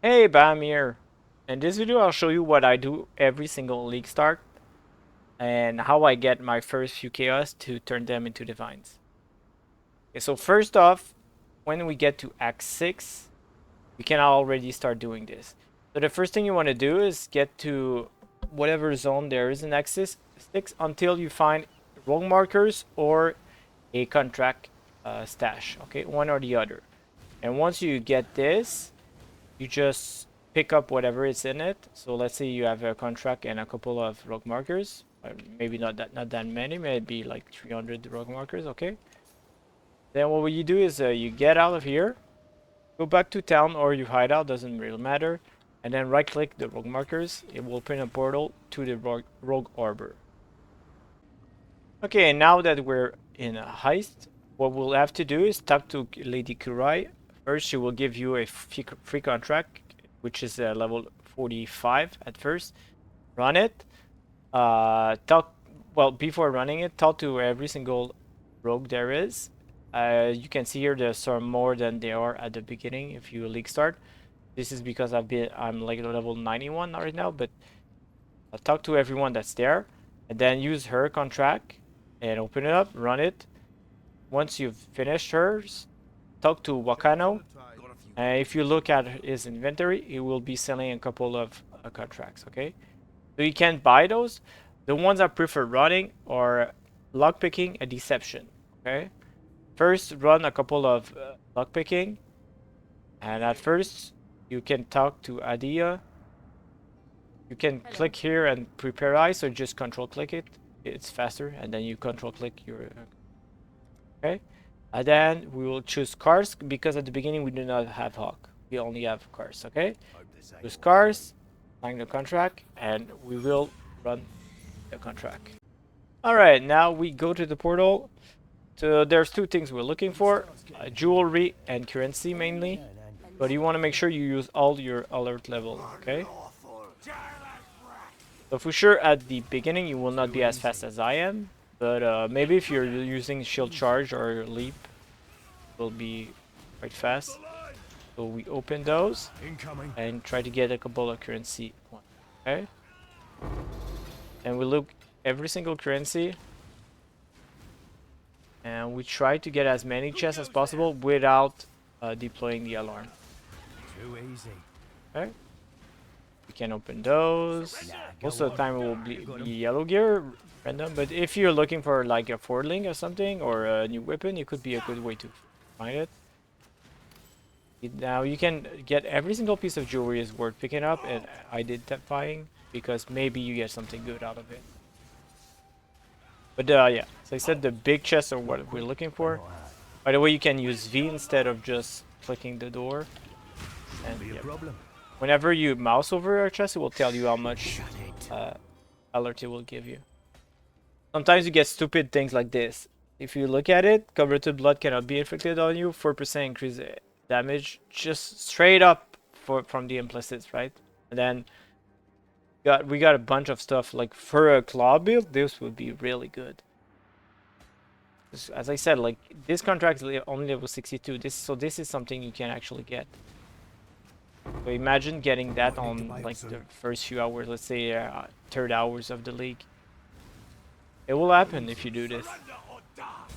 Hey, Bam here. In this video, I'll show you what I do every single league start and how I get my first few chaos to turn them into divines. Okay, so first off, when we get to Act 6, we can already start doing this. So the first thing you want to do is get to whatever zone there is in Act 6 until you find rogue markers or a contract stash. Okay, one or the other. And once you get this, you just pick up whatever is in it. So let's say you have a contract and a couple of rogue markers. Maybe not that many, maybe like 300 rogue markers, okay? Then what you do is you get out of here, go back to town or you hide out, doesn't really matter. And then right click the rogue markers. It will open a portal to the rogue arbor. Okay, and now that we're in a heist, what we'll have to do is talk to Lady Kurai. First, she will give you a free contract, which is level 45 at first. Run it. Well, before running it, talk to every single rogue there is. You can see here there's some more than there are at the beginning if you league start. This is because I'm like level 91 right now, but talk to everyone that's there, and then use her contract and open it up, run it. Once you've finished hers, talk to Wakano. If you look at his inventory, he will be selling a couple of contracts, okay? So you can buy those. The ones I prefer running are lockpicking and deception, okay? First, run a couple of lockpicking. And at first, you can talk to Adia. You can click here and prepare eyes, so just control click it. It's faster, and then you control click your okay. And then we will choose cars because at the beginning we do not have Hawk. We only have cars, okay? Choose cars, sign the contract, and we will run the contract. Alright, now we go to the portal. So there's two things we're looking for, jewelry and currency mainly. But you want to make sure you use all your alert level, okay? So for sure at the beginning you will not be as fast as I am. But maybe if you're using shield charge or leap, it will be quite fast. So we open those and try to get a couple of currency points. Okay? And we look every single currency. And we try to get as many chests as possible without deploying the alarm. Too easy. Okay? We can open those. Most of the time it will be yellow gear. Random, but if you're looking for like a forwardling or something or a new weapon, it could be a good way to find it. Now you can get every single piece of jewelry is worth picking up and identifying because maybe you get something good out of it. But yeah, so I said the big chests are what we're looking for. By the way, you can use V instead of just clicking the door. And yeah, whenever you mouse over a chest, it will tell you how much alert it will give you. Sometimes you get stupid things like this. If you look at it, converted blood cannot be inflicted on you. 4% increase damage, just straight up from the implicits, right? And then we got a bunch of stuff like for a claw build. This would be really good. As I said, like this contract is only level 62. This is something you can actually get. So imagine getting that on like the first few hours, let's say third hours of the league. It will happen if you do this.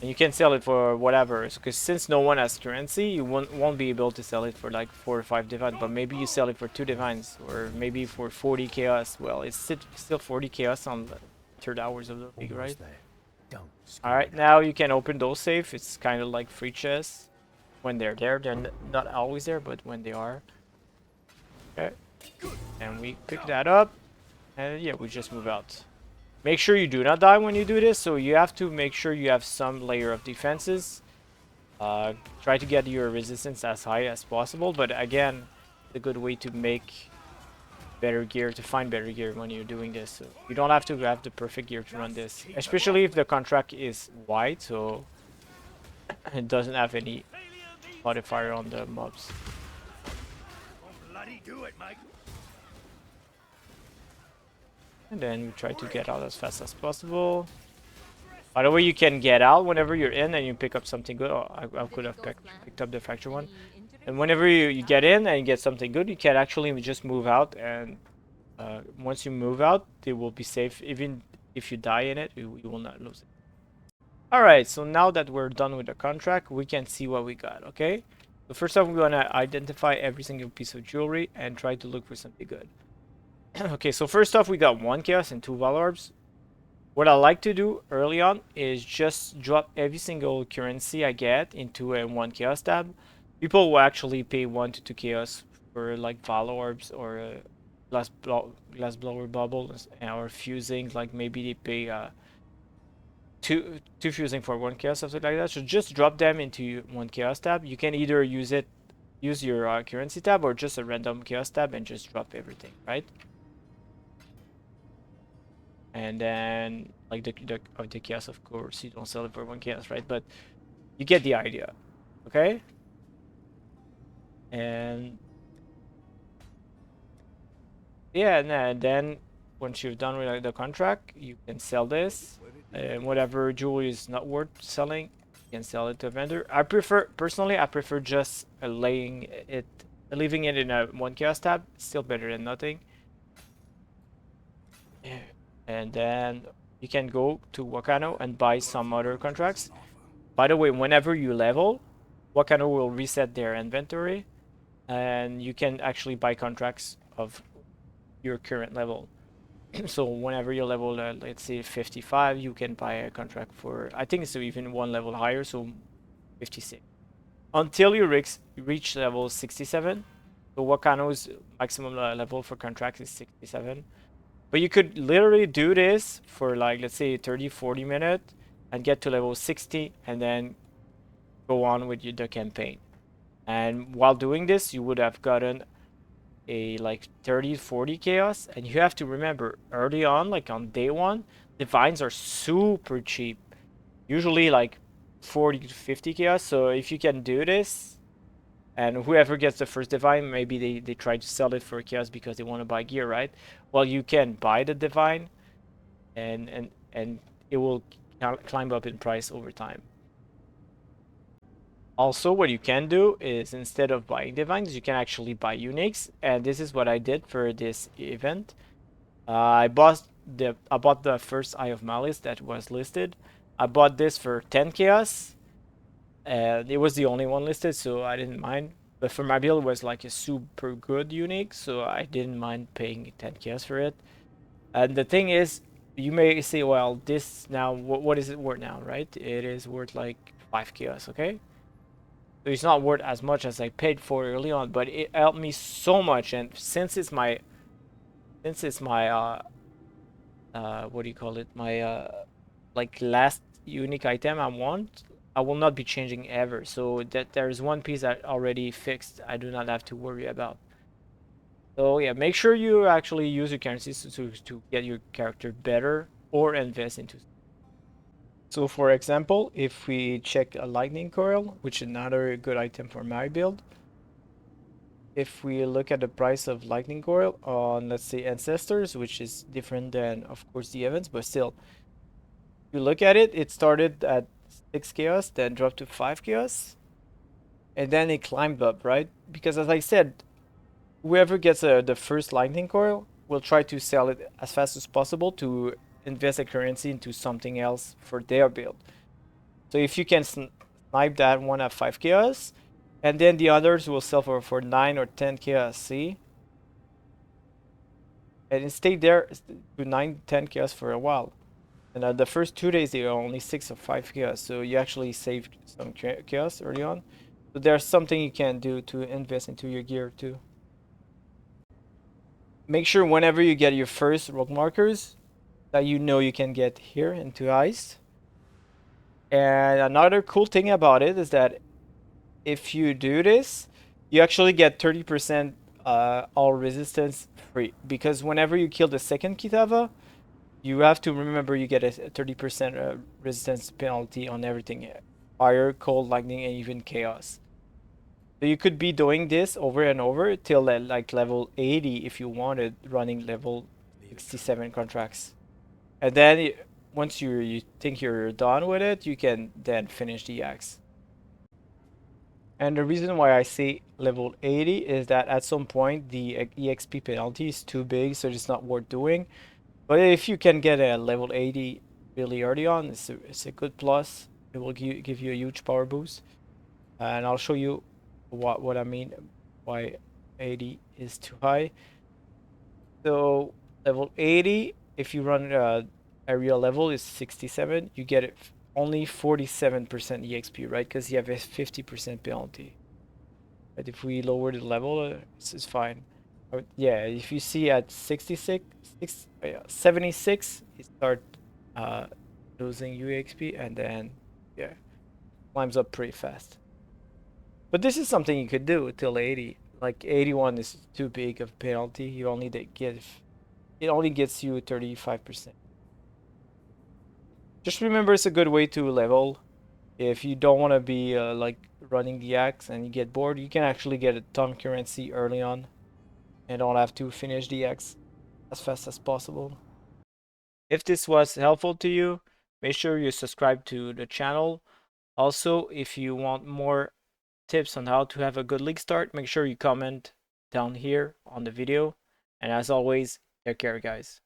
And you can sell it for whatever, because since no one has currency, you won't be able to sell it for like 4 or 5 divines, but maybe you sell it for 2 divines, or maybe for 40 chaos. Well, it's still 40 chaos on the third hours of the league, right? Alright, now you can open those safe. It's kind of like free chests. When they're there, they're not always there, but when they are. Okay, and we pick that up, and yeah, we just move out. Make sure you do not die when you do this, so you have to make sure you have some layer of defenses. Try to get your resistance as high as possible, but again, it's a good way to make better gear, to find better gear when you're doing this. So you don't have to have the perfect gear to run this, especially if the contract is wide, so it doesn't have any modifier on the mobs. And then we try to get out as fast as possible. By the way, you can get out whenever you're in and you pick up something good. Oh, I could have picked up the fracture one. And whenever you get in and you get something good, you can actually just move out, and once you move out, they will be safe. Even if you die in it, you will not lose it. Alright, so now that we're done with the contract, we can see what we got, okay? So first off, we're gonna identify every single piece of jewelry and try to look for something good. Okay, so first off, we got 1 chaos and 2 valor orbs. What I like to do early on is just drop every single currency I get into a 1 chaos tab. People will actually pay 1 to 2 chaos for like valor orbs or glass blower bubbles or fusing. Like maybe they pay two fusing for 1 chaos, something like that. So just drop them into 1 chaos tab. You can either use your currency tab or just a random chaos tab and just drop everything, right? And then like the chaos, of course, you don't sell it for 1 chaos, right? But you get the idea, okay? And yeah, and then once you've done with the contract, you can sell this, and whatever jewelry is not worth selling, you can sell it to a vendor. Personally, I prefer just leaving it in a 1 chaos tab. It's still better than nothing. And then you can go to Wakano and buy some other contracts. By the way, whenever you level, Wakano will reset their inventory, and you can actually buy contracts of your current level. So whenever you level, let's say 55, you can buy a contract for, I think it's even 1 level higher, so 56. Until you reach level 67. So Wakano's maximum level for contracts is 67. But you could literally do this for like, let's say 30-40 minutes and get to level 60 and then go on with the campaign. And while doing this, you would have gotten a like 30-40 chaos. And you have to remember, early on, like on day 1, divines are super cheap. Usually like 40 to 50 chaos. So if you can do this, and whoever gets the first divine, maybe they try to sell it for chaos because they want to buy gear, right? Well, you can buy the divine, and it will climb up in price over time. Also, what you can do is, instead of buying divines, you can actually buy uniques, and this is what I did for this event. I bought the first Eye of Malice that was listed. I bought this for 10 chaos, and it was the only one listed, so I didn't mind. But for my build, it was like a super good unique, so I didn't mind paying 10 chaos for it. And the thing is, you may say, well, this now, what is it worth now, right? It is worth like 5 chaos, okay? So it's not worth as much as I paid for early on, but it helped me so much. And since it's my what do you call it? My like last unique item I want, I will not be changing ever. So that there's one piece that already fixed, I do not have to worry about. So yeah, make sure you actually use your currencies to get your character better or invest into. So for example, if we check a lightning coil, which is another good item for my build, if we look at the price of lightning coil on, let's say, ancestors, which is different than, of course, the events, but still, if you look at it, it started at 6 chaos, then dropped to 5 chaos, and then it climbed up, right? Because as I said, whoever gets the first lightning coil will try to sell it as fast as possible to invest a currency into something else for their build. So if you can snipe that one at 5 chaos, and then the others will sell for 9 or 10 chaos, see? And it stayed there to 9, 10 chaos for a while. And the first 2 days they are only 6 or 5 chaos, so you actually saved some chaos early on. So there's something you can do to invest into your gear too. Make sure whenever you get your first rogue markers that you know you can get here into Heist. And another cool thing about it is that if you do this, you actually get 30% all resistance free. Because whenever you kill the second Kitava, you have to remember you get a 30% resistance penalty on everything. Fire, cold, lightning, and even chaos. So you could be doing this over and over till like level 80 if you wanted, running level 67 contracts. And then once you think you're done with it, you can then finish the axe. And the reason why I say level 80 is that at some point the EXP penalty is too big, so it's not worth doing. But if you can get a level 80 really early on, it's a good plus. It will give you a huge power boost. And I'll show you what I mean why 80 is too high. So level 80, if you run area level is 67, you get it only 47% EXP, right? Because you have a 50% penalty. But if we lower the level, it's fine. Yeah, if you see at 66, 76, it start uh, losing UXP and then yeah, climbs up pretty fast. But this is something you could do till 80. Like 81 is too big of a penalty. You only get it only gets you 35%. Just remember it's a good way to level. If you don't want to be like running the axe and you get bored, you can actually get a ton currency early on and don't have to finish the axe as fast as possible. If this was helpful to you, make sure you subscribe to the channel. Also, if you want more tips on how to have a good league start, make sure you comment down here on the video. And as always, take care, guys.